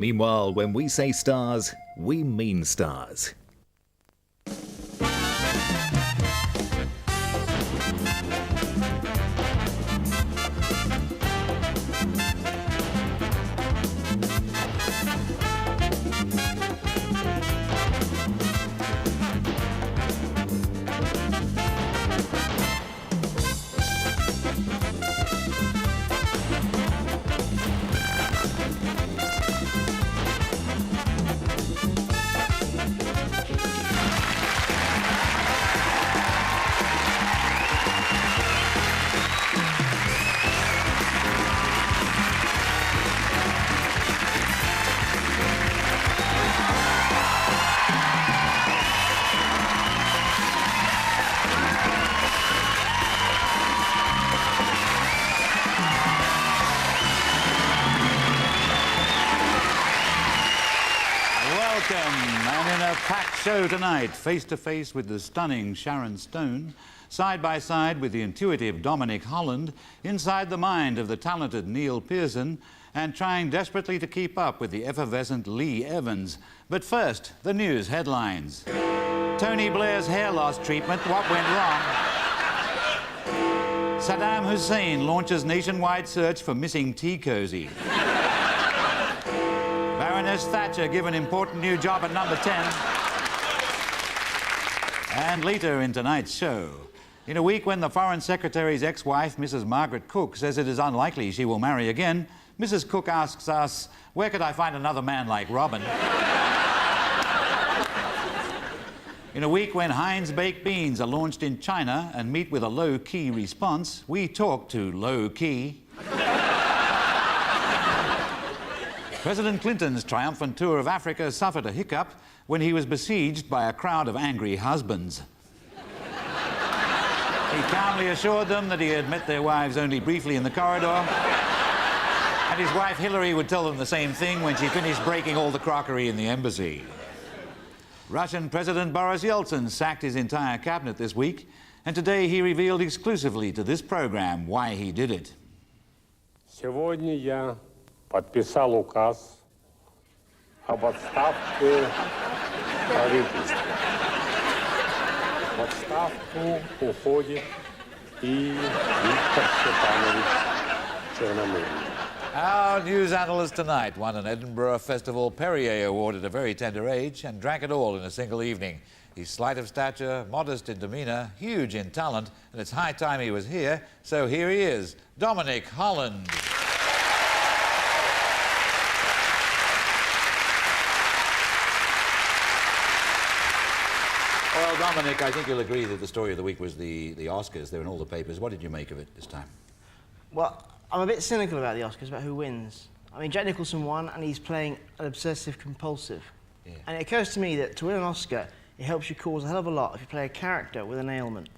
Meanwhile, when we say stars, we mean stars. And in a packed show tonight, face-to-face with the stunning Sharon Stone, side by side with the intuitive Dominic Holland, inside the mind of the talented Neil Pearson, and trying desperately to keep up with the effervescent Lee Evans. But first, the news headlines. Tony Blair's hair loss treatment, what went wrong? Saddam Hussein launches nationwide search for missing tea cozy. Baroness Thatcher given important new job at number 10. And later in tonight's show, in a week when the Foreign Secretary's ex-wife, Mrs. Margaret Cook, says it is unlikely she will marry again, Mrs. Cook asks us, where could I find another man like Robin? In a week when Heinz baked beans are launched in China and meet with a low-key response, we talk to low-key. President Clinton's triumphant tour of Africa suffered a hiccup when he was besieged by a crowd of angry husbands. He calmly assured them that he had met their wives only briefly in the corridor, and his wife Hillary would tell them the same thing when she finished breaking all the crockery in the embassy. Russian President Boris Yeltsin sacked his entire cabinet this week, and today he revealed exclusively to this program why he did it. Сегодня я подписал указ об отставке правительства. В отставку уходит и Виктор Степанович Черномырдин. Our news analyst tonight won an Edinburgh Festival Perrier Award at a very tender age and drank it all in a single evening. He's slight of stature, modest in demeanour, huge in talent, and it's high time he was here, so here he is, Dominic Holland. Well, Dominic, I think you'll agree that the story of the week was the Oscars. They're in all the papers. What did you make of it this time? Well, I'm a bit cynical about the Oscars, about who wins. I mean, Jack Nicholson won, and he's playing an obsessive-compulsive. Yeah. And it occurs to me that to win an Oscar, it helps you cause a hell of a lot if you play a character with an ailment.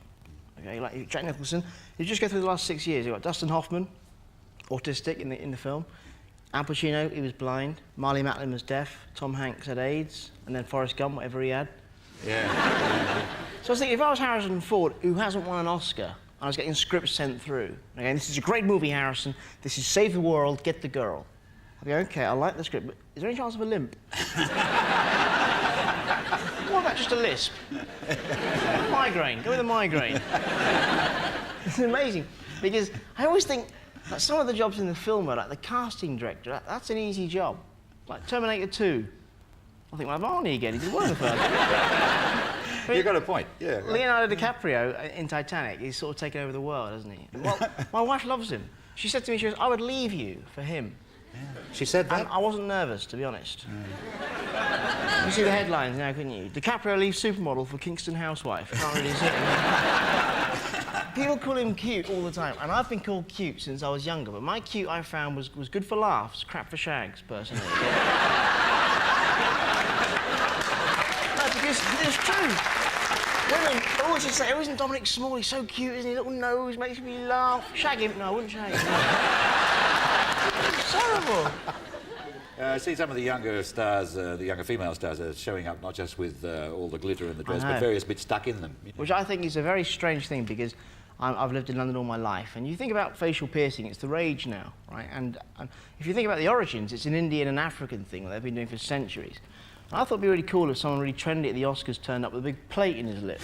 Okay, like Jack Nicholson, you just go through the last 6 years. You've got Dustin Hoffman, autistic in the film. Al Pacino, he was blind. Marley Matlin was deaf. Tom Hanks had AIDS. And then Forrest Gump, whatever he had. Yeah. So I was thinking, if I was Harrison Ford, who hasn't won an Oscar, I was getting scripts sent through. Okay, this is a great movie, Harrison. This is Save the World, Get the Girl. I'd be, okay, I like the script, but is there any chance of a limp? What about just a lisp? Migraine, go with a migraine. It's amazing, because I always think that some of the jobs in the film are like the casting director, that's an easy job. Like Terminator 2. I think, well, I'm Arnie again, he did one of the first. You got a point, yeah. Leonardo DiCaprio in Titanic, he's sort of taken over the world, hasn't he? Well, my wife loves him. She said to me, she goes, I would leave you for him. Yeah. She said that? And I wasn't nervous, to be honest. You see the headlines now, couldn't you? DiCaprio leaves supermodel for Kingston housewife. Can't really see it. People call him cute all the time, and I've been called cute since I was younger, but my cute I found was good for laughs, crap for shags, personally. No, because it's true. Women always just say, oh, isn't Dominic small? He's so cute, isn't he? Little nose, makes me laugh. Shag him? No, I wouldn't shag him. It's terrible. I see some of the younger stars, the younger female stars, are showing up not just with all the glitter in the dress, but various bits stuck in them. Which I think is a very strange thing, because I've lived in London all my life, and you think about facial piercing, it's the rage now, right? And if you think about the origins, it's an Indian and African thing that they've been doing for centuries. And I thought it'd be really cool if someone really trendy at the Oscars turned up with a big plate in his lip.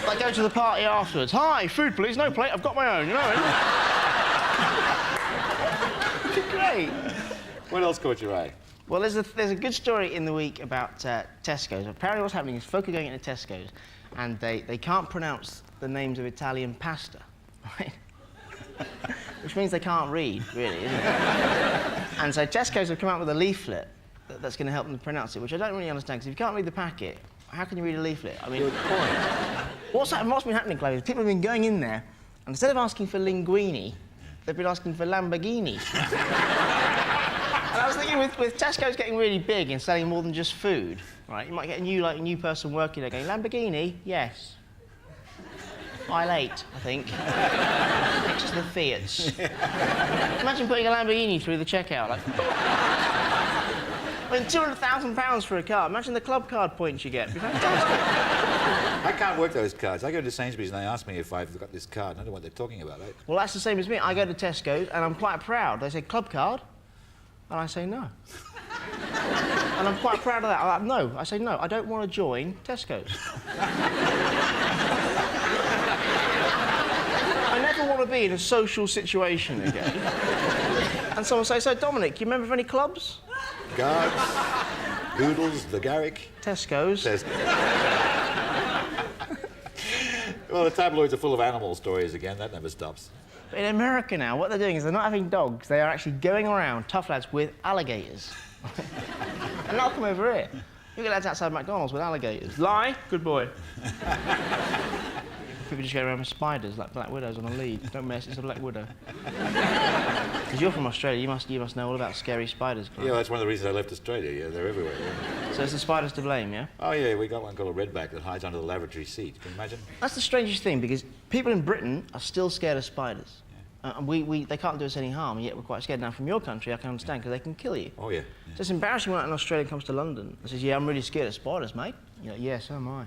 Like go to the party afterwards. Hi, food please, no plate, I've got my own, you know? It'd be great. What else caught your eye? Well, there's a good story in the week about Tesco's. Apparently what's happening is folk are going into Tesco's and they can't pronounce the names of Italian pasta, right? Which means they can't read, really, isn't it? And so Tesco's have come out with a leaflet that's going to help them pronounce it, which I don't really understand, because if you can't read the packet, how can you read a leaflet? I mean, what's been happening, Clive, is people have been going in there, and instead of asking for linguine, they've been asking for Lamborghini. And I was thinking, with Tesco's getting really big and selling more than just food, right, you might get a new person working there going, Lamborghini? Yes. Mile 8, I think. Next to the Fiats. Imagine putting a Lamborghini through the checkout, like... I mean, £200,000 for a car. Imagine the club card points you get. It'd be fantastic. I can't work those cards. I go to Sainsbury's and they ask me if I've got this card, and I don't know what they're talking about. Well, that's the same as me. I go to Tesco's and I'm quite proud. They say, club card? And I say, no. And I'm quite proud of that. I'm like, no. I say, no, I don't want to join Tesco's. I never want to be in a social situation again. And someone say, so Dominic, you remember of any clubs? Guards, Goodles, the Garrick. Tesco's. Well, the tabloids are full of animal stories again. That never stops. But in America now, what they're doing is they're not having dogs. They are actually going around, tough lads, with alligators. And they'll come over here. You get lads outside McDonald's with alligators. Lie, good boy. People just go around with spiders, like black widows on a lead. Don't mess, it's a black widow. Because you're from Australia, you must know all about scary spiders, Clive. Yeah, that's one of the reasons I left Australia. Yeah, they're everywhere. Yeah. So it's the spiders to blame, yeah? Oh, yeah, we got one called a redback that hides under the lavatory seat. Can you imagine? That's the strangest thing, because people in Britain are still scared of spiders. Yeah. And they can't do us any harm, and yet we're quite scared. Now, from your country, I can understand, because they can kill you. Oh, yeah. So it's embarrassing when an Australian comes to London and says, yeah, I'm really scared of spiders, mate. You're like, yeah, so am I.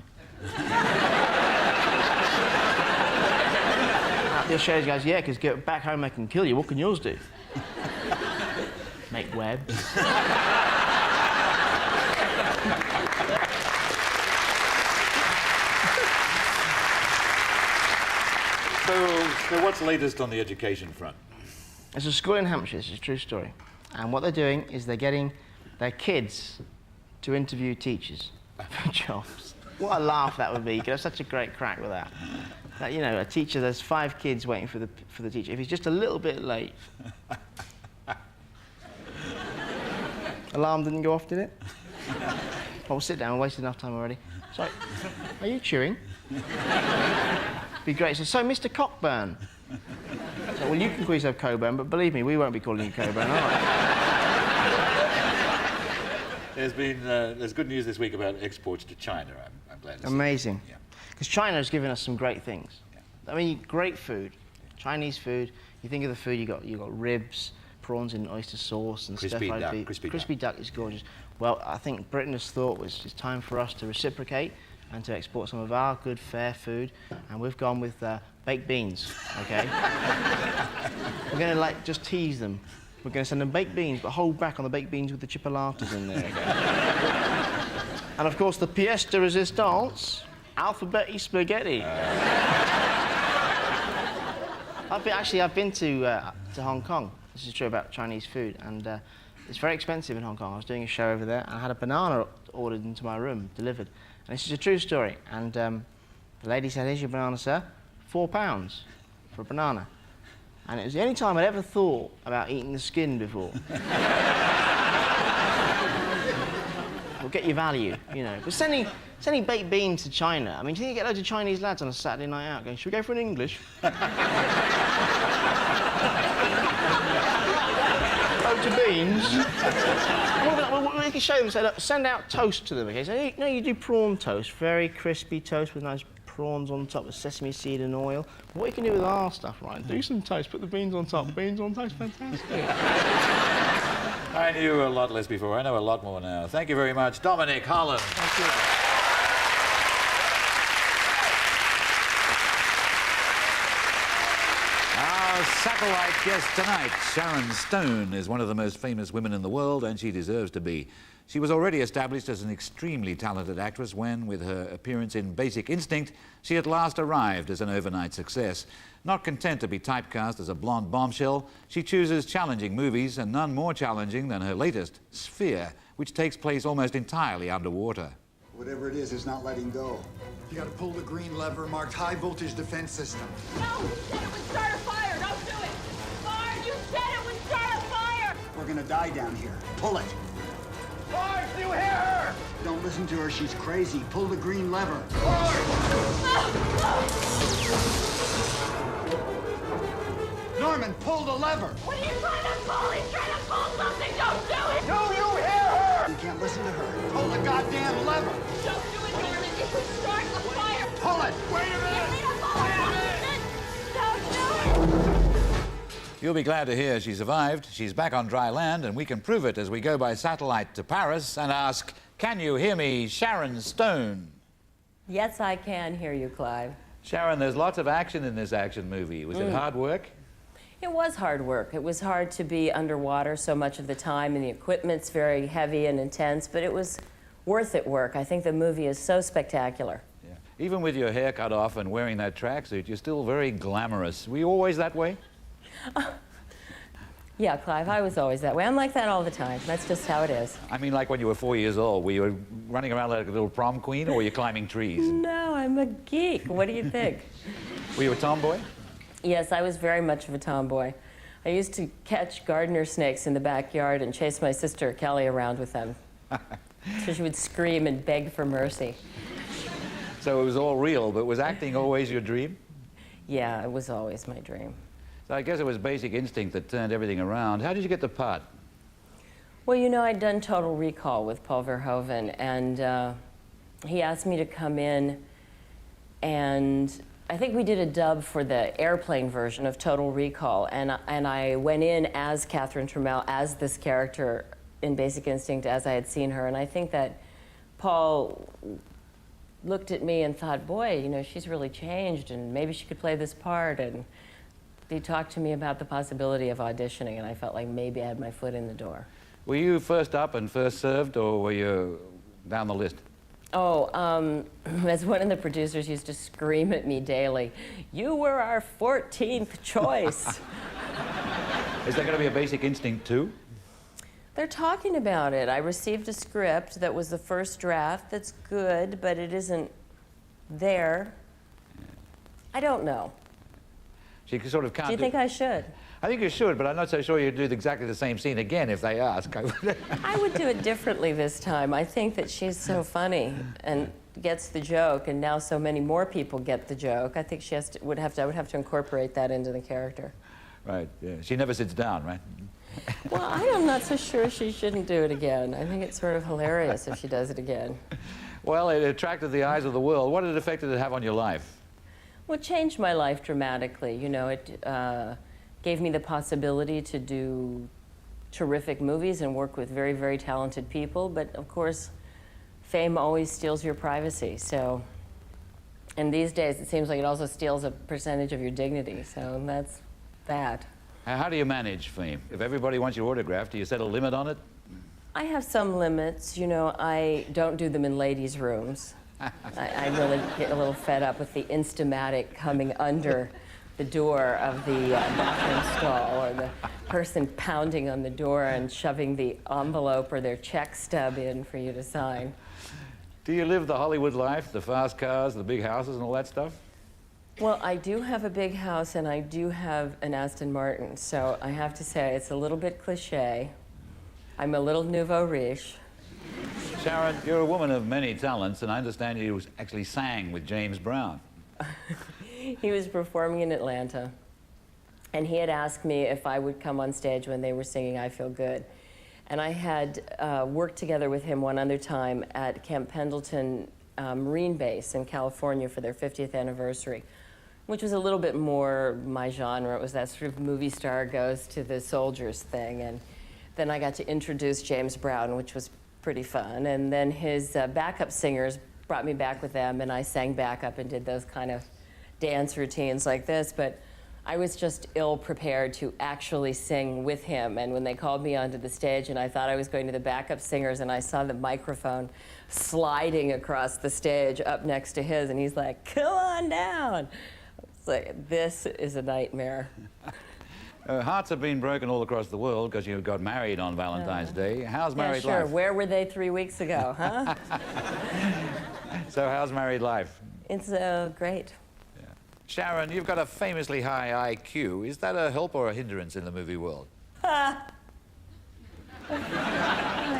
The Australian goes, yeah, because get back home they can kill you. What can yours do? Make webs. So what's latest on the education front? There's a school in Hampshire, this is a true story. And what they're doing is they're getting their kids to interview teachers for jobs. What a laugh that would be. You could have such a great crack with that. That, you know, a teacher, there's 5 kids waiting for the teacher. If he's just a little bit late... Alarm didn't go off, did it? Oh, sit down, we wasted enough time already. Sorry, are you chewing? Be great. So Mr. Cockburn. So, well, you can call yourself Coburn, but believe me, we won't be calling you Coburn, all right? There's good news this week about exports to China, I'm glad to see. Amazing. Yeah. Because China has given us some great things. Yeah. I mean, great food. Chinese food, you think of the food, you got ribs, prawns in oyster sauce and crispy stir-fried duck, beef. crispy duck is gorgeous. Well, I think Britain has thought it's time for us to reciprocate and to export some of our good, fair food, and we've gone with baked beans, OK? We're going to, like, just tease them. We're going to send them baked beans, but hold back on the baked beans with the chipolatas in there, OK? And, of course, the pièce de résistance, alphabeti spaghetti. I've been to Hong Kong. This is true about Chinese food, and it's very expensive in Hong Kong. I was doing a show over there, and I had a banana ordered into my room, delivered. And this is a true story. And the lady said, here's your banana, sir. £4 for a banana. And it was the only time I'd ever thought about eating the skin before. We'll get your value, you know. But sending baked beans to China, I mean, do you think you get loads of Chinese lads on a Saturday night out going, should we go for an English? Loads of beans. We can show them, say, look, send out toast to them, okay? So, you know, you do prawn toast, very crispy toast with nice prawns on top with sesame seed and oil. What you can do with our stuff, right? Do some toast, put the beans on top. Beans on toast, fantastic. I knew a lot less before. I know a lot more now. Thank you very much, Dominic Holland. Thank you. Our satellite guest tonight, Sharon Stone, is one of the most famous women in the world, and she deserves to be. She was already established as an extremely talented actress when, with her appearance in Basic Instinct, she at last arrived as an overnight success. Not content to be typecast as a blonde bombshell, she chooses challenging movies, and none more challenging than her latest, Sphere, which takes place almost entirely underwater. Whatever it is, it's not letting go. You gotta pull the green lever marked high voltage defense system. No, you said it would start a fire. Don't do it. Bard, you said it would start a fire. We're gonna die down here. Pull it. Bard, you hear her? Don't listen to her, she's crazy. Pull the green lever. Norman, pull the lever. What are you trying to pull? He's trying to pull something. Don't do it. Do you hear her? You can't listen to her. Pull the goddamn lever. Don't do it, Norman. It could start a fire. Pull it. Wait a minute. Don't do it. You'll be glad to hear she survived. She's back on dry land, and we can prove it as we go by satellite to Paris and ask, can you hear me, Sharon Stone? Yes, I can hear you, Clive. Sharon, there's lots of action in this action movie. Was it hard work? It was hard work. It was hard to be underwater so much of the time, and the equipment's very heavy and intense, but it was worth it work. I think the movie is so spectacular. Yeah. Even with your hair cut off and wearing that tracksuit, you're still very glamorous. Were you always that way? Yeah, Clive, I was always that way. I'm like that all the time. That's just how it is. I mean, like when you were 4 years old, were you running around like a little prom queen, or were you climbing trees? No, I'm a geek. What do you think? Were you a tomboy? Yes, I was very much of a tomboy. I used to catch gardener snakes in the backyard and chase my sister Kelly around with them. So she would scream and beg for mercy. So it was all real, but was acting always your dream? Yeah, it was always my dream. So I guess it was Basic Instinct that turned everything around. How did you get the part? Well, you know, I'd done Total Recall with Paul Verhoeven, and he asked me to come in, and I think we did a dub for the airplane version of Total Recall, and I went in as Catherine Trammell, as this character in Basic Instinct, as I had seen her, and I think that Paul looked at me and thought, boy, you know, she's really changed, and maybe she could play this part, and he talked to me about the possibility of auditioning, and I felt like maybe I had my foot in the door. Were you first up and first served, or were you down the list? Oh, as one of the producers used to scream at me daily, you were our 14th choice. Is there going to be a Basic Instinct 2? They're talking about it. I received a script that was the first draft that's good, but it isn't there. I don't know. She sort of can't. Do you think I should? I think you should, but I'm not so sure you'd do exactly the same scene again if they ask. I would do it differently this time. I think that she's so funny and gets the joke, and now so many more people get the joke. I think she has to, I would have to incorporate that into the character. Right, yeah. She never sits down, right? Well, I'm not so sure she shouldn't do it again. I think it's sort of hilarious if she does it again. Well, it attracted the eyes of the world. What effect did it have on your life? Well, it changed my life dramatically. You know, it gave me the possibility to do terrific movies and work with very, very talented people. But of course, fame always steals your privacy. So, and these days, it seems like it also steals a percentage of your dignity. So that's that. How do you manage fame? If everybody wants your autograph, do you set a limit on it? I have some limits. You know, I don't do them in ladies' rooms. I really get a little fed up with the Instamatic coming under the door of the bathroom stall, or the person pounding on the door and shoving the envelope or their check stub in for you to sign. Do you live the Hollywood life, the fast cars, the big houses and all that stuff? Well, I do have a big house and I do have an Aston Martin, so I have to say it's a little bit cliche. I'm a little nouveau riche. Sharon, you're a woman of many talents, and I understand you actually sang with James Brown. He was performing in Atlanta, and he had asked me if I would come on stage when they were singing I Feel Good. And I had worked together with him one other time at Camp Pendleton Marine Base in California for their 50th anniversary, which was a little bit more my genre. It was that sort of movie star goes to the soldiers thing. And then I got to introduce James Brown, which was pretty fun. And then his backup singers brought me back with them, and I sang backup and did those kind of dance routines like this. But I was just ill prepared to actually sing with him. And when they called me onto the stage and I thought I was going to the backup singers and I saw the microphone sliding across the stage up next to his, and he's like, come on down. It's like, this is a nightmare. Hearts have been broken all across the world because you got married on Valentine's Day. How's married life? Where were they 3 weeks ago, huh? So how's married life? It's great. Sharon, you've got a famously high IQ. Is that a help or a hindrance in the movie world? I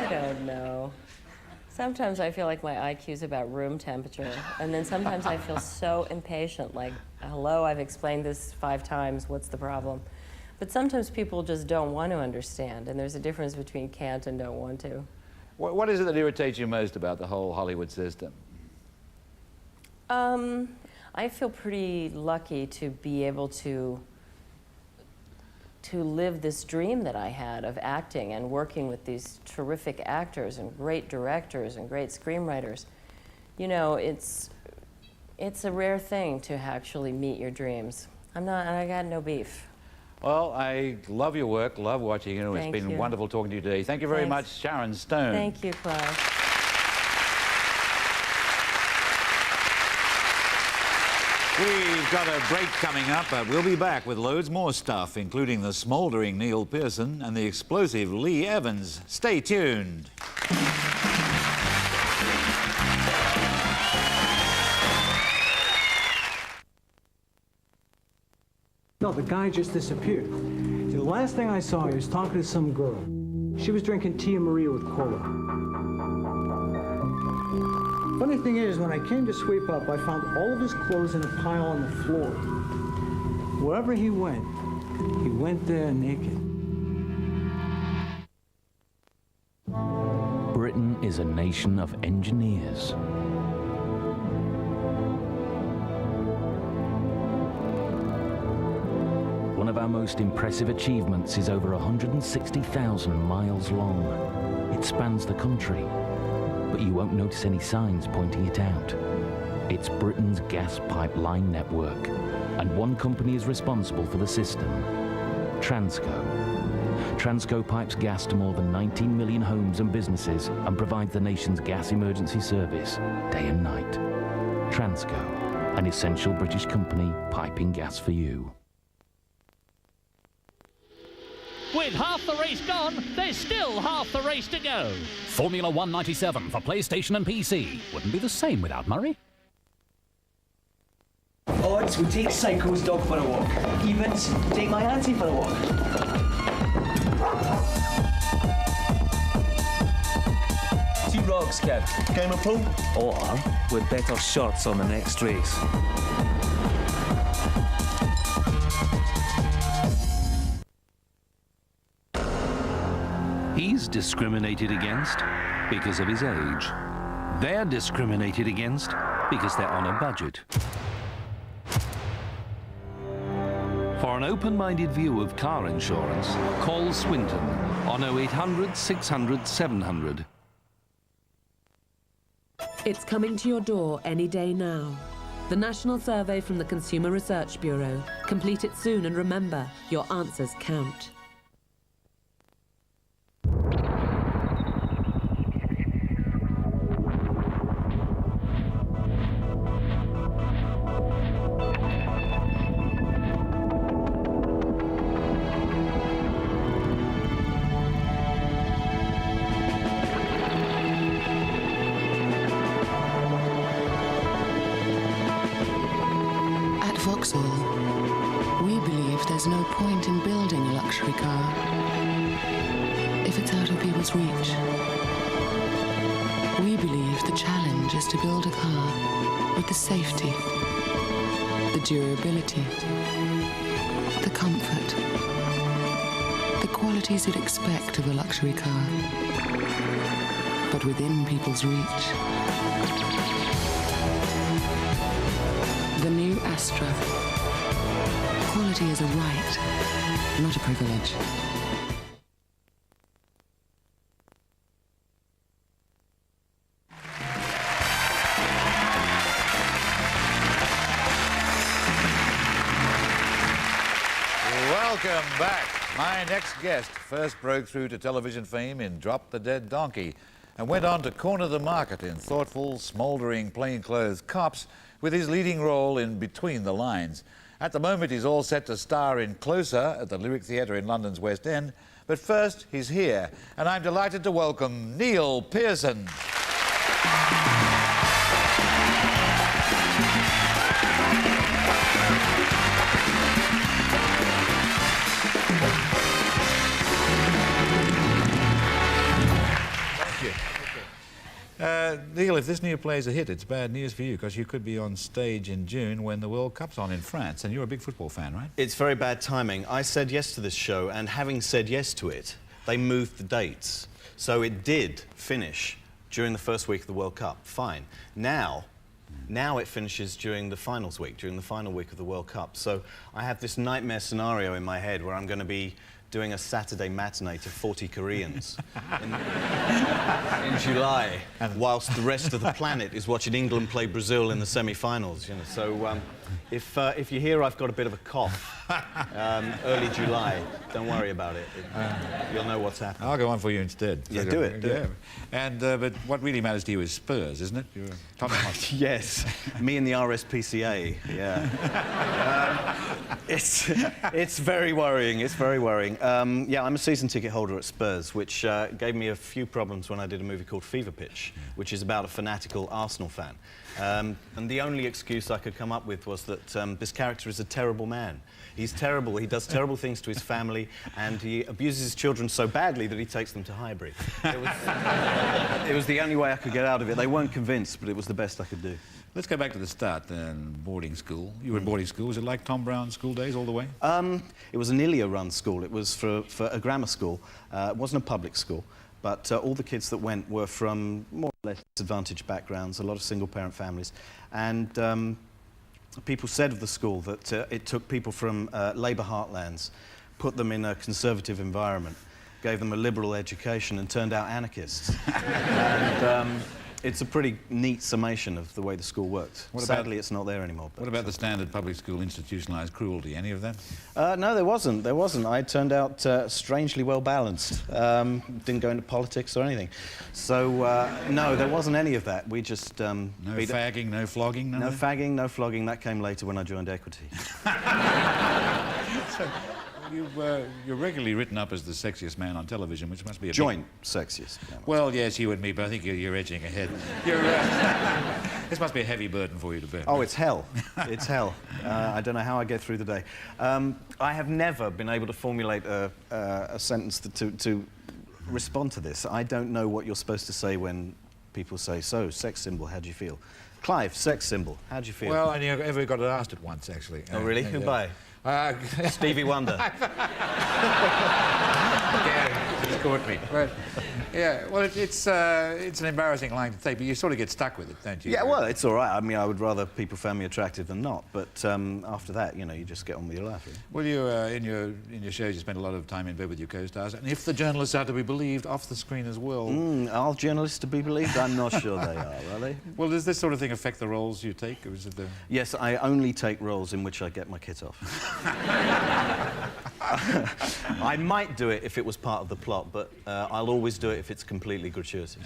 don't know. Sometimes I feel like my IQ's about room temperature, and then sometimes I feel so impatient, like, hello, I've explained this 5 times, what's the problem? But sometimes people just don't want to understand, and there's a difference between can't and don't want to. What is it that irritates you most about the whole Hollywood system? I feel pretty lucky to be able to live this dream that I had of acting and working with these terrific actors and great directors and great screenwriters. You know, it's a rare thing to actually meet your dreams. I got no beef. Well, I love your work, love watching you. It's been wonderful talking to you today. Thank you very much, Sharon Stone. Thank you, Clive. We've got a break coming up, but we'll be back with loads more stuff, including the smouldering Neil Pearson and the explosive Lee Evans. Stay tuned. No, the guy just disappeared. See, the last thing I saw, he was talking to some girl. She was drinking Tia Maria with cola. Funny thing is, when I came to sweep up, I found all of his clothes in a pile on the floor. Wherever he went there naked. Britain is a nation of engineers. One of our most impressive achievements is over 160,000 miles long. It spans the country, but you won't notice any signs pointing it out. It's Britain's gas pipeline network, and one company is responsible for the system, Transco. Transco pipes gas to more than 19 million homes and businesses and provides the nation's gas emergency service day and night. Transco, an essential British company piping gas for you. With half the race gone, there's still half the race to go. Formula 197 for PlayStation and PC. Wouldn't be the same without Murray. Odds would take Psycho's dog for a walk. Evens, take my auntie for a walk. Two rocks, Kev. Game of pool? Or, with better shots on the next race. He's discriminated against because of his age. They're discriminated against because they're on a budget. For an open-minded view of car insurance, call Swinton on 0800 600 700. It's coming to your door any day now. The national survey from the Consumer Research Bureau. Complete it soon and remember, your answers count. We believe there's no point in building a luxury car if it's out of people's reach. We believe the challenge is to build a car with the safety, the durability, the comfort, the qualities you'd expect of a luxury car, but within people's reach. The new Astra. Quality is a right, not a privilege. Welcome back. My next guest first broke through to television fame in Drop the Dead Donkey and went on to corner the market in thoughtful, smouldering plainclothes cops with his leading role in Between the Lines. At the moment, he's all set to star in Closer at the Lyric Theatre in London's West End. But first, he's here, and I'm delighted to welcome Neil Pearson. Neil, if this new play is a hit, it's bad news for you, because you could be on stage in June when the World Cup's on in France, and you're a big football fan, right? It's very bad timing. I said yes to this show, and having said yes to it, they moved the dates. So it did finish during the first week of the World Cup. Fine. Now it finishes during the finals week, during the final week of the World Cup. So I have this nightmare scenario in my head where I'm going to be doing a Saturday matinee to 40 Koreans in July, whilst the rest of the planet is watching England play Brazil in the semi-finals. You know, so if you hear I've got a bit of a cough early July, don't worry about it. You'll know what's happening. I'll go on for you instead. Yeah, do it. Do it. And but what really matters to you is Spurs, isn't it? You're Yes, me and the RSPCA. Yeah. It's very worrying. It's very worrying. Yeah, I'm a season ticket holder at Spurs, which gave me a few problems when I did a movie called Fever Pitch, which is about a fanatical Arsenal fan. And the only excuse I could come up with was that this character is a terrible man. He's terrible. He does terrible things to his family, and he abuses his children so badly that he takes them to Highbury. It was the only way I could get out of it. They weren't convinced, but it was the best I could do. Let's go back to the start then, boarding school. You were in boarding school. Was it like Tom Brown's school days all the way? It was an ILIA-run school. It was for a grammar school. It wasn't a public school, but all the kids that went were from more or less disadvantaged backgrounds, a lot of single-parent families. And people said of the school that it took people from Labour heartlands, put them in a conservative environment, gave them a liberal education, and turned out anarchists. And it's a pretty neat summation of the way the school worked. Sadly, it's not there anymore. What about the standard public school institutionalised cruelty? Any of that? No, there wasn't. There wasn't. I turned out strangely well balanced. Didn't go into politics or anything. So no, there wasn't any of that. We just no fagging, no flogging. No fagging, no flogging. That came later when I joined Equity. So, you're regularly written up as the sexiest man on television, which must be a joint sexiest. Well, yes, you and me, but I think you're edging ahead. This must be a heavy burden for you to bear. Oh, it's hell. It's hell. I don't know how I get through the day. I have never been able to formulate a sentence to respond to this. I don't know what you're supposed to say when people say, so, sex symbol, how do you feel? Clive, sex symbol, how do you feel? Well, I never got it asked it once, actually. Oh, really? Who by? Stevie Wonder. Yeah, it's caught me. But, yeah, well, it's an embarrassing line to take, but you sort of get stuck with it, don't you? Yeah, well, it's all right. I mean, I would rather people found me attractive than not, but after that, you know, you just get on with your life. Really. Well, you in your shows, you spend a lot of time in bed with your co-stars, and if the journalists are to be believed, off the screen as well. Are journalists to be believed? I'm not sure they are they? Well, does this sort of thing affect the roles you take, or is it the... Yes, I only take roles in which I get my kit off. I might do it if it was part of the plot, but I'll always do it if it's completely gratuitous.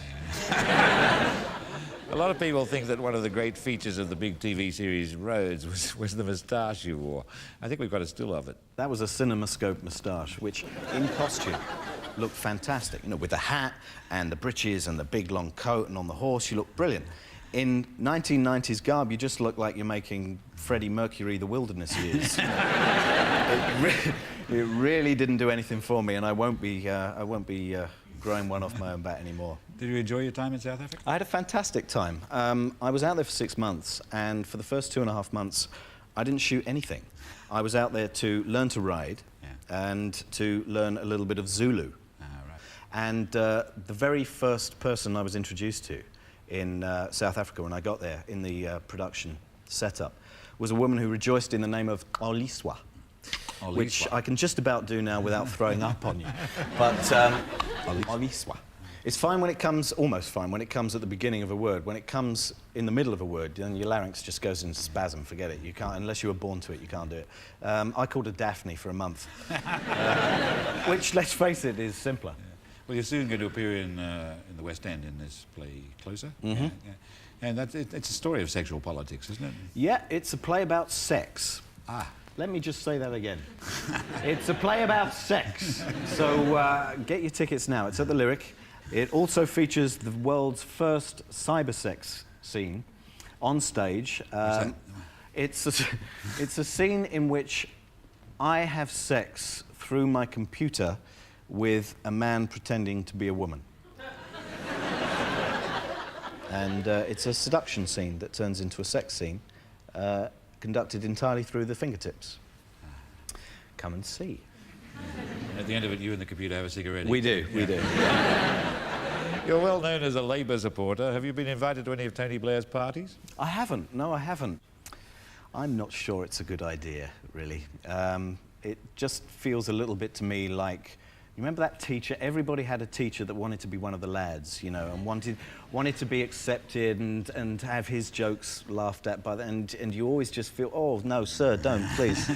A lot of people think that one of the great features of the big TV series Rhodes was the moustache you wore. I think we've got a still of it. That was a CinemaScope moustache, which, in costume, looked fantastic. You know, with the hat and the breeches and the big long coat, and on the horse, you look brilliant. In 1990s garb, you just look like you're making Freddie Mercury the Wilderness Years. It really didn't do anything for me, and I won't be growing one off my own bat anymore. Did you enjoy your time in South Africa? I had a fantastic time. I was out there for 6 months, and for the first 2.5 months, I didn't shoot anything. I was out there to learn to ride and to learn a little bit of Zulu. Right. And the very first person I was introduced to in South Africa when I got there, in the production setup, was a woman who rejoiced in the name of Oliswa. Which I can just about do now without throwing up on you. But Oliswa. It's fine when it comes, almost fine, when it comes at the beginning of a word. When it comes in the middle of a word, then your larynx just goes into spasm, forget it. You can't, unless you were born to it, you can't do it. I called her Daphne for a month, which, let's face it, is simpler. Yeah. Well, you're soon going to appear in the West End in this play, Closer. Mm-hmm. And it's a story of sexual politics, isn't it? Yeah, it's a play about sex. Ah. Let me just say that again. It's a play about sex. So get your tickets now. It's at the Lyric. It also features the world's first cybersex scene on stage. It's a scene in which I have sex through my computer with a man pretending to be a woman. And it's a seduction scene that turns into a sex scene, conducted entirely through the fingertips. Come and see. At the end of it, you and the computer have a cigarette. We do, we do. You're well known as a Labour supporter. Have you been invited to any of Tony Blair's parties? I haven't. No, I haven't. I'm not sure it's a good idea, really. It just feels a little bit to me like, you remember that teacher? Everybody had a teacher that wanted to be one of the lads, you know, and wanted to be accepted and have his jokes laughed at by and you always just feel, oh no, sir, don't, please.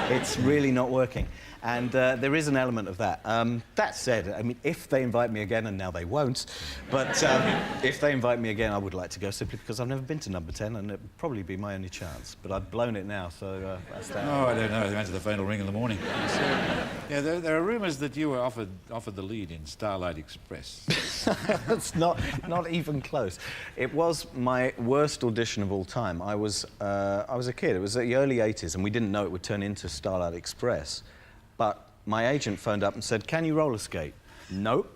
It's really not working. And there is an element of that. That said, I mean, if they invite me again, and now they won't, but if they invite me again, I would like to go simply because I've never been to Number 10, and it'd probably be my only chance. But I've blown it now, so that's that. Oh, I don't know. The answer to the phone will ring in the morning. Yeah, there are rumours that you were offered the lead in Starlight Express. That's not even close. It was my worst audition of all time. I was a kid. It was the early 80s, and we didn't know it would turn into Starlight Express. But my agent phoned up and said, "Can you roller skate?" "Nope."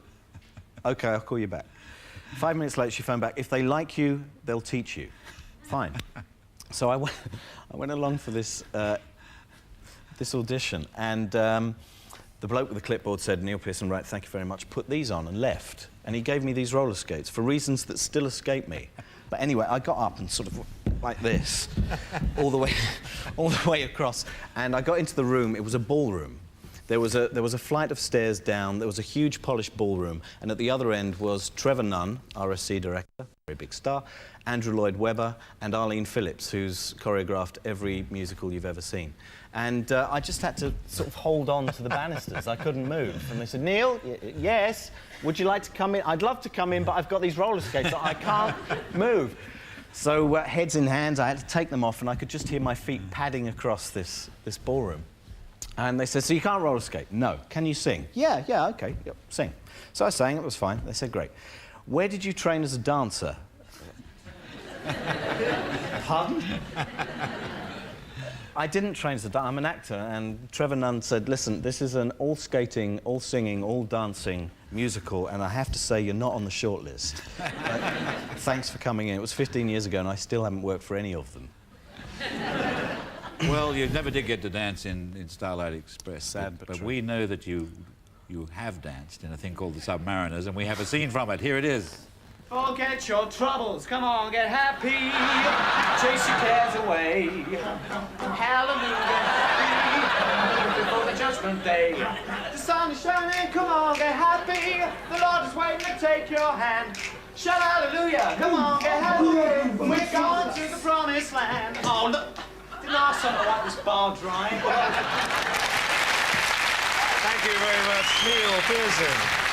"OK, I'll call you back." 5 minutes later, she phoned back. "If they like you, they'll teach you." Fine. So I went along for this audition, and the bloke with the clipboard said, "Neil Pearson, right, thank you very much. Put these on," and left. And he gave me these roller skates for reasons that still escape me. But anyway, I got up and sort of like this, all the way across. And I got into the room. It was a ballroom. There was a flight of stairs down. There was a huge polished ballroom. And at the other end was Trevor Nunn, RSC director, very big star, Andrew Lloyd Webber, and Arlene Phillips, who's choreographed every musical you've ever seen. And I just had to sort of hold on to the banisters. I couldn't move. And they said, "Neil, yes, would you like to come in?" "I'd love to come in, but I've got these roller skates, so I can't move." So heads in hands, I had to take them off, and I could just hear my feet padding across this ballroom. And they said, "So you can't roller skate?" "No." "Can you sing?" Yeah, OK, yep, sing." So I sang, it was fine. They said, "Great. Where did you train as a dancer?" Pardon? I didn't train as a dancer. I'm an actor, and Trevor Nunn said, "Listen, this is an all-skating, all-singing, all-dancing musical, and I have to say you're not on the shortlist. Thanks for coming in." It was 15 years ago, and I still haven't worked for any of them. Well, you never did get to dance in Starlight Express. Sad, but we know that you have danced in a thing called The Submariners, and we have a scene from it. Here it is. Forget your troubles, come on, get happy. Chase your cares away. Hallelujah, happy before the judgment day. The sun is shining, come on, get happy. The Lord is waiting to take your hand. Shout hallelujah, come on, get happy. We're going to the promised land. Oh, look, didn't ask someone to wipe this bar dry. Thank you very much, Neil Pearson.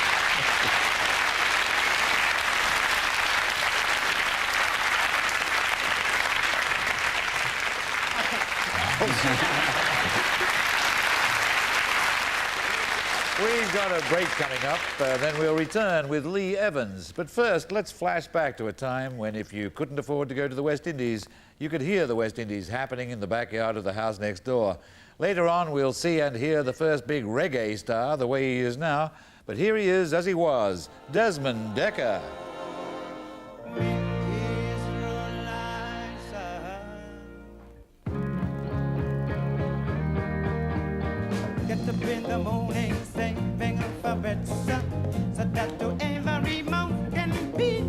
We've got a break coming up, then we'll return with Lee Evans. But first, let's flash back to a time when if you couldn't afford to go to the West Indies, you could hear the West Indies happening in the backyard of the house next door. Later on, we'll see and hear the first big reggae star the way he is now. But here he is as he was, Desmond Dekker. Get up in the morning, saving for better, so that to every mountain peak,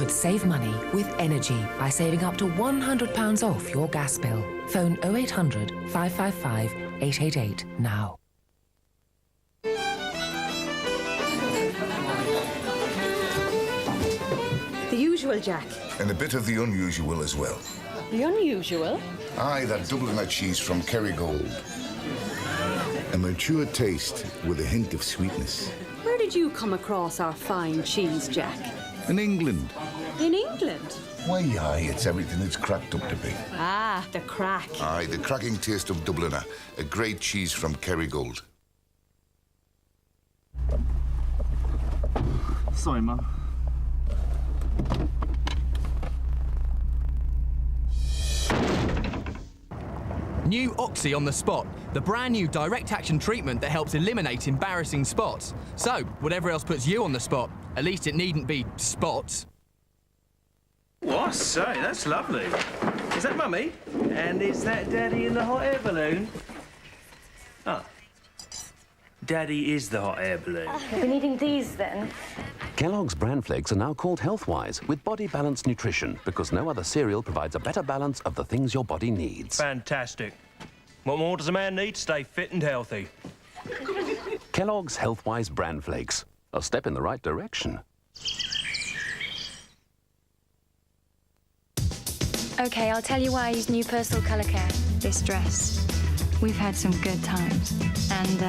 could save money with energy by saving up to £100 off your gas bill. Phone 0800 555 888 now. The usual, Jack. And a bit of the unusual as well. The unusual? Aye, that Dubliner cheese from Kerrygold. A mature taste with a hint of sweetness. Where did you come across our fine cheese, Jack? In England. In England? Why, aye, it's everything it's cracked up to be. Ah, the crack. Aye, the cracking taste of Dubliner. A great cheese from Kerrygold. Sorry, Mum. New Oxy on the Spot, the brand new direct action treatment that helps eliminate embarrassing spots. So, whatever else puts you on the spot, at least it needn't be spots. What? Sorry, that's lovely. Is that Mummy? And is that Daddy in the hot air balloon? Ah. Daddy is the hot air balloon. I've been eating these then. Kellogg's Bran Flakes are now called Healthwise with body balanced nutrition because no other cereal provides a better balance of the things your body needs. Fantastic. What more does a man need to stay fit and healthy? Kellogg's Healthwise Bran Flakes. A step in the right direction. Okay, I'll tell you why I use new personal colour care. This dress. We've had some good times and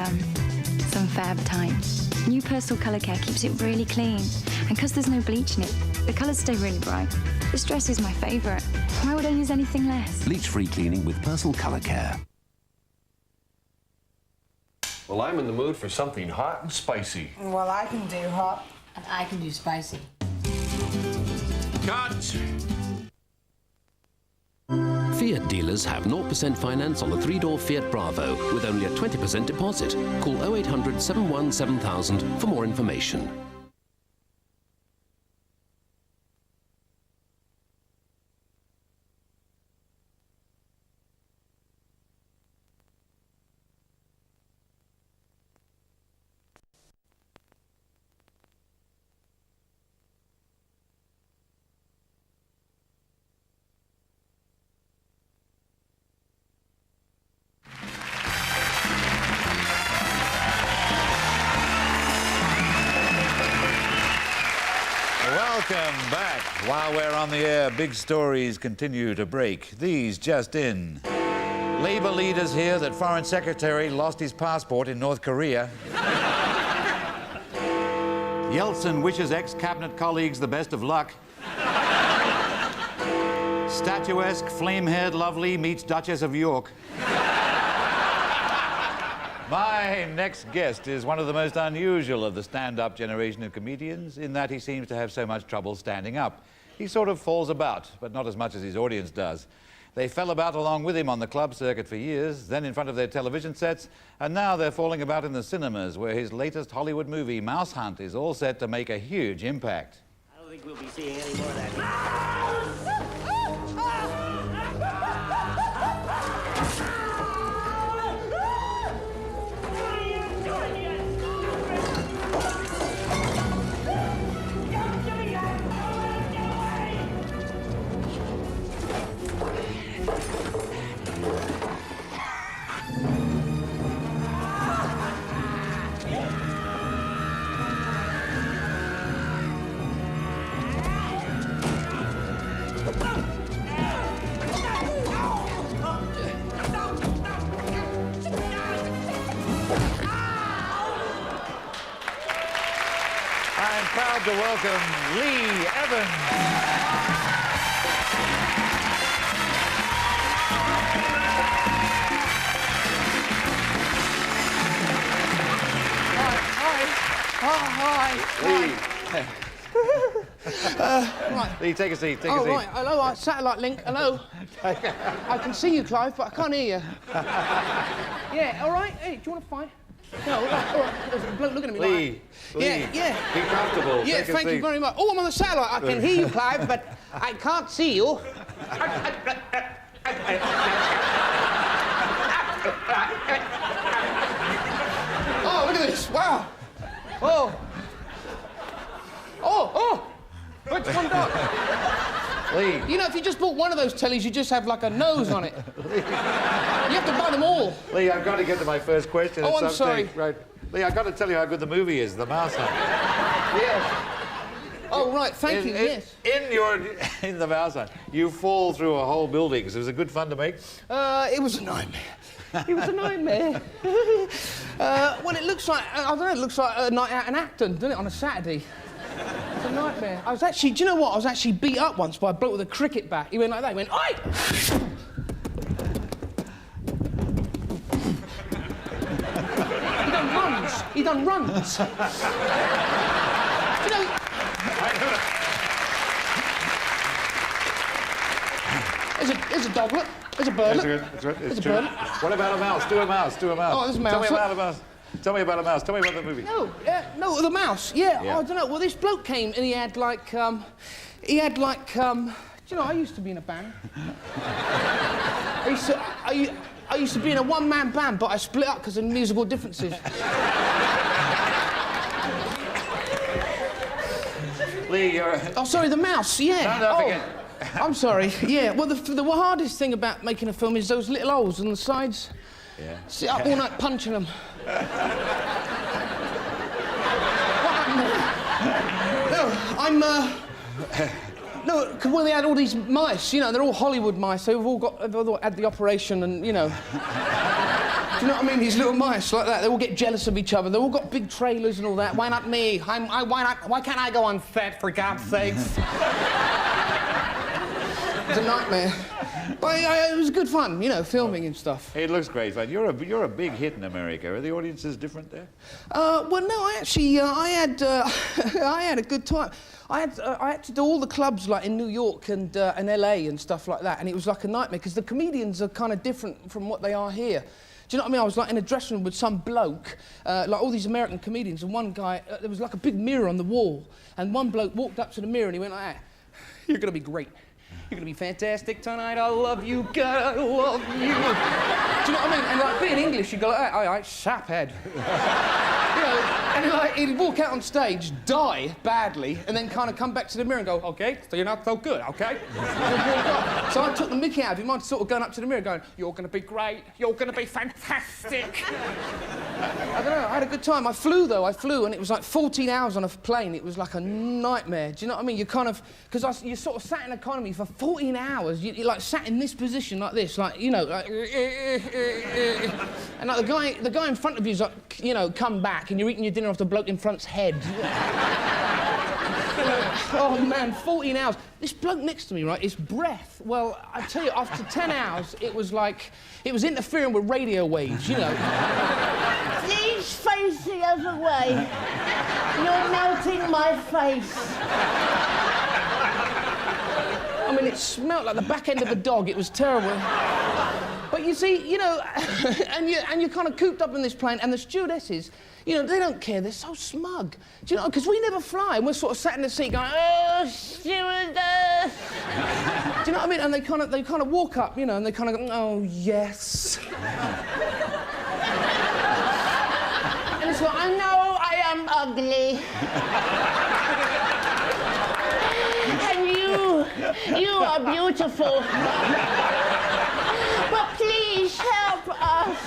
some fab times. New personal colour care keeps it really clean. And because there's no bleach in it, the colours stay really bright. This dress is my favourite. Why would I use anything less? Bleach-free cleaning with personal colour care. Well, I'm in the mood for something hot and spicy. Well, I can do hot. And I can do spicy. Cut! Fiat dealers have 0% finance on the 3-door Fiat Bravo with only a 20% deposit. Call 0800 717 7000 for more information. Welcome back. While we're on the air, big stories continue to break. These just in. Labour leaders hear that Foreign Secretary lost his passport in North Korea. Yeltsin wishes ex-cabinet colleagues the best of luck. Statuesque, flame-haired lovely meets Duchess of York. My next guest is one of the most unusual of the stand-up generation of comedians in that he seems to have so much trouble standing up. He sort of falls about, but not as much as his audience does. They fell about along with him on the club circuit for years, then in front of their television sets, and now they're falling about in the cinemas, where his latest Hollywood movie, Mouse Hunt, is all set to make a huge impact. I don't think we'll be seeing any more of that. Proud to welcome Lee Evans. Hi. Right. Lee, take a seat, take a seat. Right, hello, satellite link, hello. I can see you, Clive, but I can't hear you. Yeah, all right, hey, do you want to fight? No, all right, there's a bloke looking at me Lee, like... Yeah. Be comfortable. Yeah, take a thank seat. you very much. Oh, I'm on the satellite. I can hear you, Clive, but I can't see you. Oh, look at this. Wow. Oh. Which one does? Lee. You know, if you just bought one of those tellies, you just have like a nose on it. You have to buy them all. Lee, I've got to get to my first question. Oh, I'm sorry. Right. Lee, I've got to tell you how good the movie is, The Mouse Hunt. Yes. Oh, right, thank you, yes. In The Mouse Hunt, you fall through a whole building. So was it good fun to make? It was a nightmare. It was a nightmare. Well, it looks like, I don't know, it looks like a night out in Acton, doesn't it, on a Saturday? It's a nightmare. I was actually, do you know what? I was actually beat up once by a bloke with a cricket bat. He went like that, he went, oi! He done runs. You know... There's a doglet. There's a birdlet. There's a birdlet. What about a mouse? Do a mouse. Oh, there's a mouse. Tell me about a mouse. Tell me about a mouse. Tell me about the movie. No, the mouse. Yeah. Oh, I don't know. Well, this bloke came and he had like, you know, I used to be in a band. I used to be in a one-man band, but I split up because of musical differences. Lee, you're... Oh, sorry, the mouse, yeah. No, forget. I'm sorry, yeah. Well, the hardest thing about making a film is those little holes on the sides. Yeah. Sit up all night punching them. What happened there? No, no, because when they had all these mice, you know, they're all Hollywood mice. They've all had the operation and, you know... Do you know what I mean? These little mice like that, they all get jealous of each other. They've all got big trailers and all that. Why not me? Why can't I go on set, for God's sakes? It's a nightmare. But it was good fun, you know, filming and stuff. It looks great fun. You're a big hit in America. Are the audiences different there? Well, no, I actually, I had a good time. I had to do all the clubs like in New York and LA and stuff like that, and it was like a nightmare because the comedians are kind of different from what they are here. Do you know what I mean? I was like in a dressing room with some bloke, like all these American comedians, and one guy, there was like a big mirror on the wall, and one bloke walked up to the mirror and he went like that, "You're gonna be great. You're gonna be fantastic tonight. I love you, God, I love you." Do you know what I mean? And like being English, you go like that, "Aye, aye, saphead." You know, and like he'd walk out on stage, die badly, and then kind of come back to the mirror and go, "Okay, so you're not so good, okay?" So I took the mickey out of him. I'd sort of gone up to the mirror going, "You're gonna be great. You're gonna be fantastic." I don't know. I had a good time. I flew, and it was like 14 hours on a plane. It was like a nightmare. Do you know what I mean? You kind of, because you sort of sat in economy for 14 hours. You like sat in this position like this, like, you know, like, and like the guy in front of you's like, you know, come back, and you're eating your dinner off the bloke in front's head. Oh man, 14 hours. This bloke next to me, right, his breath, well, I tell you, after 10 hours, it was like, it was interfering with radio waves, you know. Please face the other way. You're melting my face. I mean, it smelled like the back end of a dog. It was terrible. But you see, you know, and you're kind of cooped up in this plane, and the stewardesses, you know, they don't care. They're so smug. Do you know? Because we never fly, and we're sort of sat in the seat going, "Oh, stewardess." Do you know what I mean? And they kind of walk up, you know, and they kind of go, "Oh, yes." And it's like, "I know I am ugly." You are beautiful. But please help us.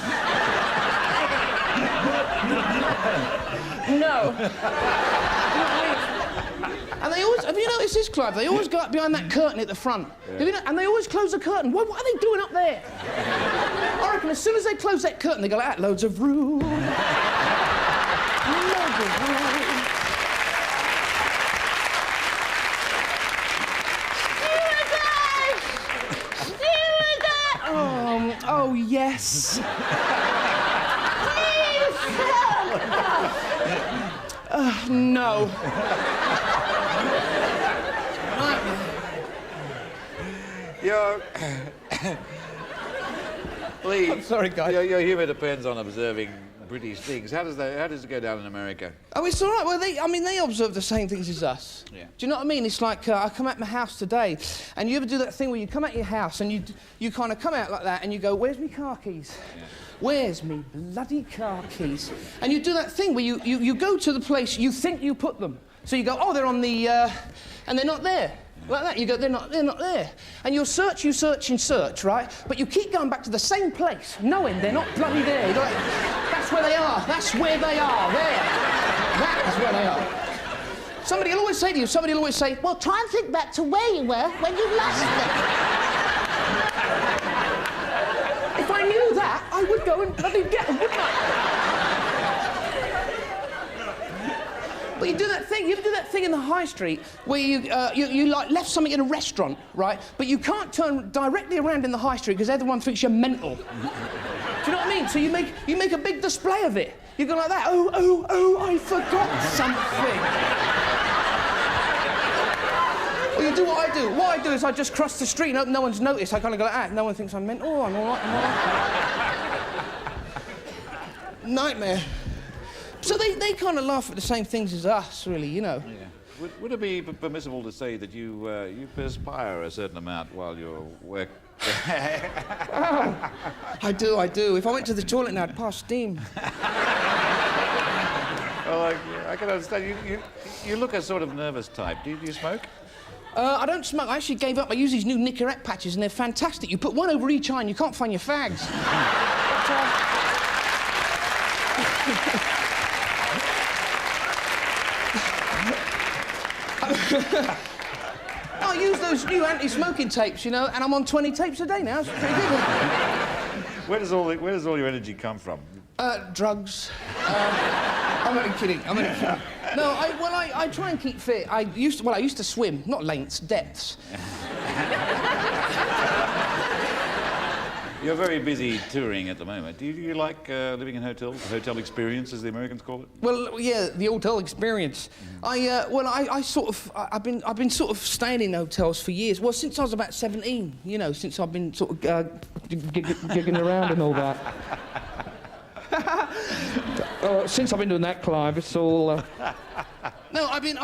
No. And they always, have you noticed this, Clive? They always go up behind that curtain at the front. Yeah. Have you and they always close the curtain. What are they doing up there? I reckon as soon as they close that curtain, they go like that, "Loads of room. Loads of room." Oh, yes. Please help us. No. Lee, I'm sorry, guys. Your humour depends on observing British things. How does it go down in America? Oh, it's all right. Well, they observe the same things as us. Yeah. Do you know what I mean? It's like, I come out my house today, and you ever do that thing where you come out your house and you kind of come out like that and you go, "Where's me car keys? Yeah. Where's me bloody car keys?" And you do that thing where you go to the place, you think you put them. So you go, oh, they're on the, and they're not there. Like that, you go, they're not there. And you search, right? But you keep going back to the same place, knowing they're not bloody there. You go like, that's where they are, that's where they are, there. That is where they are. Somebody will always say to you, well, try and think back to where you were when you lost them. If I knew that, I would go and bloody get them, wouldn't I? But you do that thing in the high street where you like left something in a restaurant, right? But you can't turn directly around in the high street because everyone thinks you're mental. Do you know what I mean? So you make a big display of it. You go like that, oh, I forgot something. Well, you do what I do. What I do is I just cross the street and no one's noticed. I kind of go like that. No one thinks I'm mental. Oh, I'm all right, Nightmare. So they kind of laugh at the same things as us, really, you know. Yeah. Would it be permissible to say that you perspire a certain amount while you're working? Oh, I do. If I went to the toilet now, I'd pass steam. Well, I can understand. You look a sort of nervous type. Do you smoke? I don't smoke. I actually gave up. I use these new Nicorette patches, and they're fantastic. You put one over each eye, and you can't find your fags. I use those new anti-smoking tapes, you know, and I'm on 20 tapes a day now. It's pretty good. Where does all your energy come from? Drugs. I'm only kidding. No, I try and keep fit. I used to swim, not lengths, depths. You're very busy touring at the moment. Do you like living in hotels? The hotel experience, as the Americans call it? Well, yeah, the hotel experience. I've been sort of staying in hotels for years. Well, since I was about 17, you know, since I've been sort of gigging around and all that. Since I've been doing that, Clive, it's all. No, I've been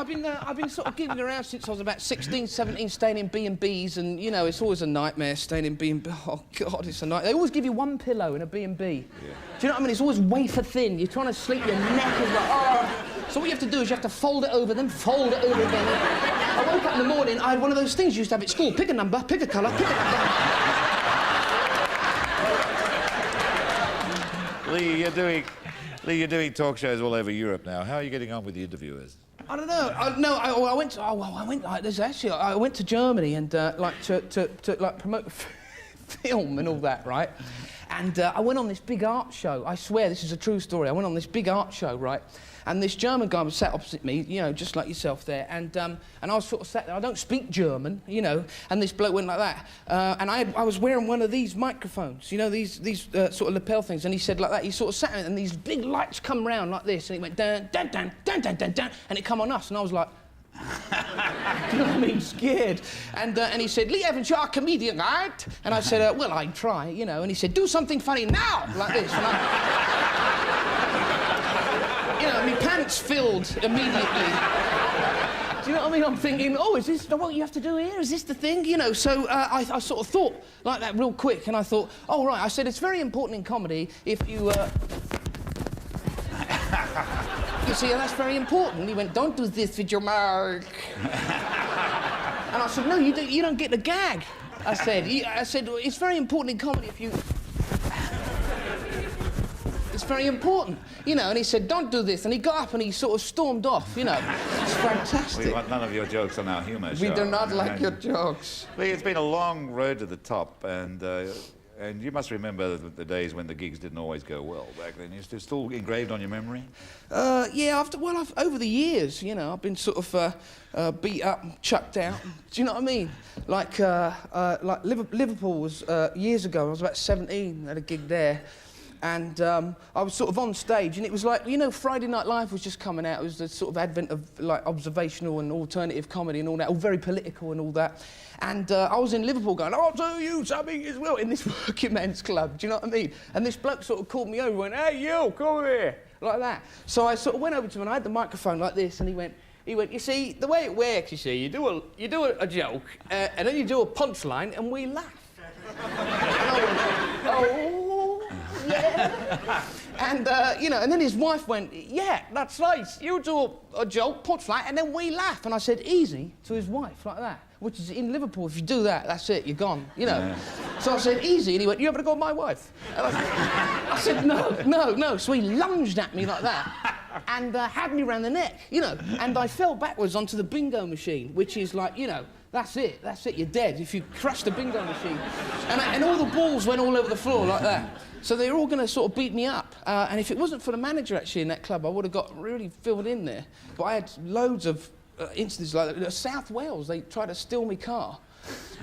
sort of gigging around since I was about 16, 17, staying in B&Bs, and you know, it's always a nightmare staying in B&B. Oh God, it's a nightmare. They always give you one pillow in a B&B. Yeah. Do you know what I mean? It's always wafer thin. You're trying to sleep, your neck is like, oh. So what you have to do is you have to fold it over, then fold it over again. I woke up in the morning. I had one of those things you used to have at school. Pick a number, pick a colour, pick a number. Lee, you're doing talk shows all over Europe now. How are you getting on with the interviewers? I don't know. I went to Germany and like to promote film and all that, right? And I went on this big art show. I swear this is a true story. I went on this big art show, right? And this German guy was sat opposite me, you know, just like yourself there. And I was sort of sat there. I don't speak German, you know. And this bloke went like that. And I was wearing one of these microphones, you know, these sort of lapel things. And he said like that. He sort of sat there, and these big lights come round like this. And he went dun dun dun dun dun dun dun, and it come on us. And I was like. Do you know what I mean? Scared. And he said, Lee Evans, you're a comedian, right? And I said, well, I'd try, you know. And he said, do something funny now, like this. And you know, my pants filled immediately. Do you know what I mean? I'm thinking, oh, is this what you have to do here? Is this the thing? You know, so I sort of thought like that real quick, and I thought, oh, right. I said, it's very important in comedy if you... You see, that's very important. He went, don't do this with your mouth. And I said, no, you don't get the gag. I said, it's very important in comedy if you... It's very important, you know. And he said, don't do this. And he got up and he sort of stormed off, you know. It's fantastic. We want none of your jokes on our humour show. We do not like your jokes. Lee, it's been a long road to the top, and you must remember the days when the gigs didn't always go well back then. Is it still engraved on your memory? Yeah, over the years, you know, I've been sort of beat up and chucked out. Do you know what I mean? Like Liverpool was years ago. I was about 17 at a gig there. And I was sort of on stage, and it was like, you know, Friday Night Live was just coming out. It was the sort of advent of, like, observational and alternative comedy and all that, all very political and all that. And I was in Liverpool going, I'll tell you something as well, in this working men's club, do you know what I mean? And this bloke sort of called me over and went, hey, you, come here, like that. So I sort of went over to him, and I had the microphone like this, and he went, you see, the way it works, you see, you do a joke, and then you do a punchline, and we laugh. And I went, oh... Yeah. And, you know, and then his wife went, yeah, that's right. You do a joke, punchline, and then we laugh. And I said, easy, to his wife, like that. Which is, in Liverpool, if you do that, that's it, you're gone, you know. Yeah. So I said, easy, and he went, you ever go with my wife? And I said, no. So he lunged at me like that and had me round the neck, you know. And I fell backwards onto the bingo machine, which is like, you know, that's it, you're dead if you crush the bingo machine. And all the balls went all over the floor like that. So they were all going to sort of beat me up. And if it wasn't for the manager, actually, in that club, I would have got really filled in there. But I had loads of incidents like that. South Wales, they tried to steal my car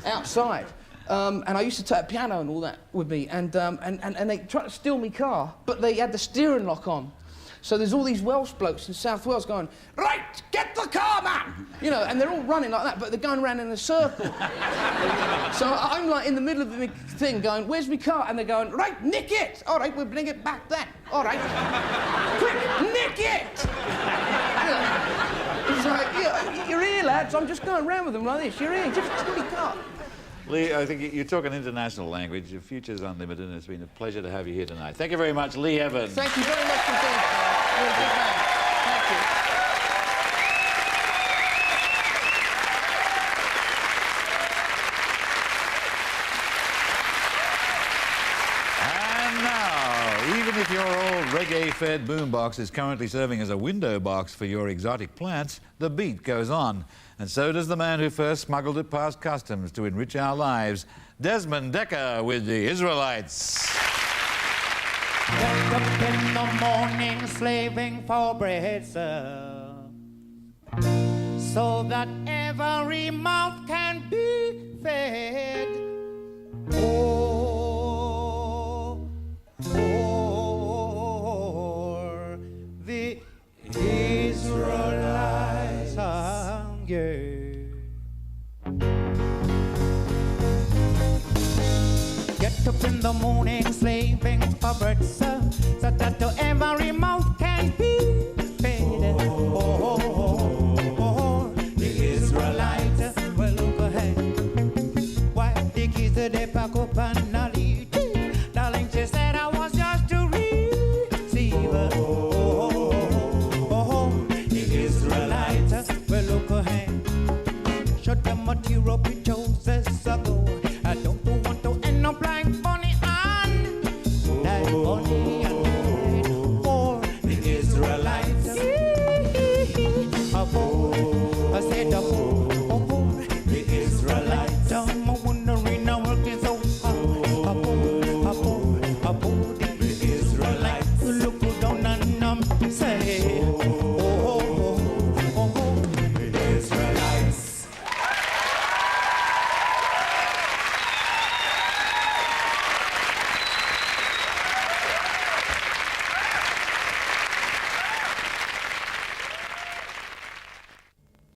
outside. And I used to take a piano and all that with me. And they tried to steal my car, but they had the steering lock on. So there's all these Welsh blokes in South Wales going, right, get the car, man! You know, and they're all running like that, but they're going around in a circle. So I'm like in the middle of the thing going, where's my car? And they're going, right, nick it! All right, we'll bring it back then. All right. Quick, nick it! You know, it's like, yeah, you're here, lads. I'm just going around with them like this. You're here, just steal my car. Lee, I think you're talking international language. Your future's unlimited, and it's been a pleasure to have you here tonight. Thank you very much, Lee Evans. Thank you very much for being here. You're a big man. Thank you. And now, even if your old reggae-fed boombox is currently serving as a window box for your exotic plants, the beat goes on. And so does the man who first smuggled it past customs to enrich our lives, Desmond Dekker with the Israelites. Get up in the morning slaving for bread, sir, so that every mouth can be fed. Oh, for the Israelites hunger. Get up in the morning slaving for bread, sir, so that to every mouth